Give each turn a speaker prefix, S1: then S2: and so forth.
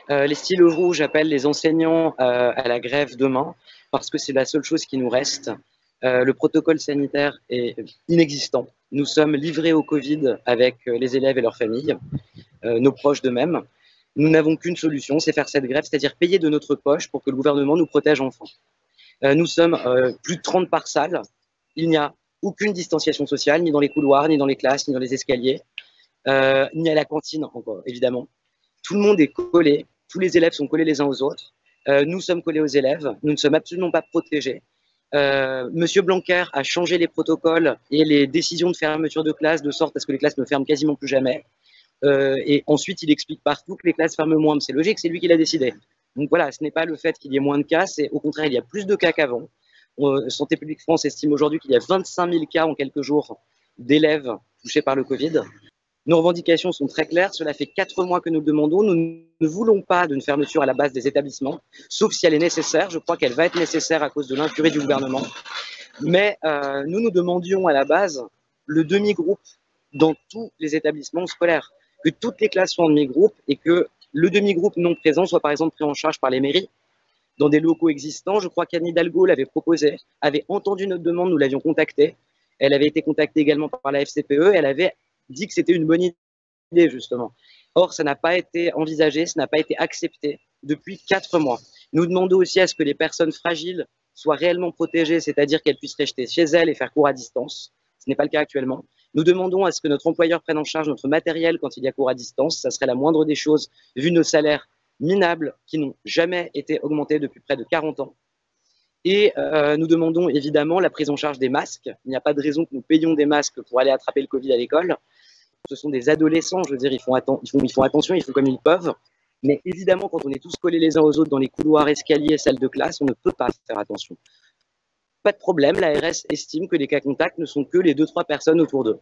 S1: Les stylos rouges appellent les enseignants à la grève demain parce que c'est la seule chose qui nous reste. Le protocole sanitaire est inexistant. Nous sommes livrés au Covid avec les élèves et leurs familles, nos proches de même. Nous n'avons qu'une solution, c'est faire cette grève, c'est-à-dire payer de notre poche pour que le gouvernement nous protège enfin. Nous sommes plus de 30 par salle. Il n'y a aucune distanciation sociale, ni dans les couloirs, ni dans les classes, ni dans les escaliers, ni à la cantine encore, évidemment. Tout le monde est collé, tous les élèves sont collés les uns aux autres. Nous sommes collés aux élèves, nous ne sommes absolument pas protégés. Monsieur Blanquer a changé les protocoles et les décisions de fermeture de classe de sorte à ce que les classes ne ferment quasiment plus jamais. Et ensuite, il explique partout que les classes ferment moins. Mais c'est logique, c'est lui qui l'a décidé. Donc voilà, ce n'est pas le fait qu'il y ait moins de cas, c'est au contraire, il y a plus de cas qu'avant. Santé publique France estime aujourd'hui qu'il y a 25 000 cas en quelques jours d'élèves touchés par le Covid. Nos revendications sont très claires. Cela fait 4 mois que nous le demandons. Nous ne voulons pas d'une fermeture à la base des établissements, sauf si elle est nécessaire. Je crois qu'elle va être nécessaire à cause de l'incurie du gouvernement. Mais nous demandions à la base le demi-groupe dans tous les établissements scolaires, que toutes les classes soient en demi-groupe et que le demi-groupe non présent soit par exemple pris en charge par les mairies dans des locaux existants. Je crois qu'Anne Hidalgo l'avait proposé, avait entendu notre demande, nous l'avions contactée. Elle avait été contactée également par la FCPE et elle avait dit que c'était une bonne idée, justement. Or, ça n'a pas été envisagé, ça n'a pas été accepté depuis 4 mois. Nous demandons aussi à ce que les personnes fragiles soient réellement protégées, c'est-à-dire qu'elles puissent rester chez elles et faire cours à distance. Ce n'est pas le cas actuellement. Nous demandons à ce que notre employeur prenne en charge notre matériel quand il y a cours à distance. Ça serait la moindre des choses, vu nos salaires minables qui n'ont jamais été augmentés depuis près de 40 ans. Et nous demandons évidemment la prise en charge des masques. Il n'y a pas de raison que nous payions des masques pour aller attraper le Covid à l'école. Ce sont des adolescents, je veux dire, ils font attention, ils font comme ils peuvent. Mais évidemment, quand on est tous collés les uns aux autres dans les couloirs, escaliers, salles de classe, on ne peut pas faire attention. Pas de problème, l'ARS estime que les cas contacts ne sont que les 2-3 personnes autour d'eux.